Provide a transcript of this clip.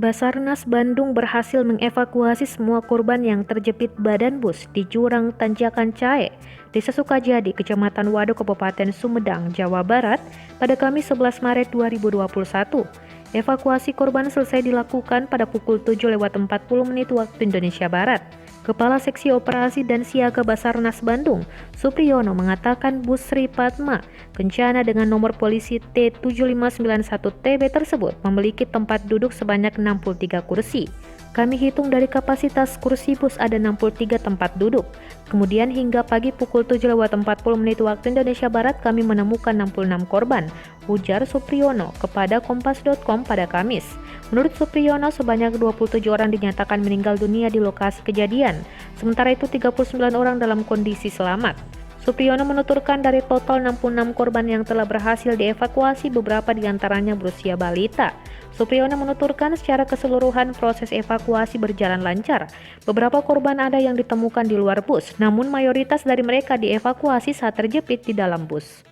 Basarnas Bandung berhasil mengevakuasi semua korban yang terjepit badan bus di jurang Tanjakan Cahe, Desa Sukajadi, Kecamatan Wado, Kabupaten Sumedang, Jawa Barat pada Kamis 11 Maret 2021. Evakuasi korban selesai dilakukan pada pukul 7.40 waktu Indonesia Barat. Kepala Seksi Operasi dan Siaga Basarnas Bandung, Supriyono, mengatakan bus Sri Padma Kencana dengan nomor polisi T7591TB tersebut memiliki tempat duduk sebanyak 63 kursi. Kami hitung dari kapasitas kursi bus ada 63 tempat duduk. Kemudian hingga pagi pukul 7.40 waktu Indonesia Barat kami menemukan 66 korban, ujar Supriyono kepada Kompas.com pada Kamis. Menurut Supriyono, sebanyak 27 orang dinyatakan meninggal dunia di lokasi kejadian, sementara itu 39 orang dalam kondisi selamat. Supriyono menuturkan dari total 66 korban yang telah berhasil dievakuasi, beberapa diantaranya berusia balita. Supriyono menuturkan secara keseluruhan proses evakuasi berjalan lancar. Beberapa korban ada yang ditemukan di luar bus, namun mayoritas dari mereka dievakuasi saat terjepit di dalam bus.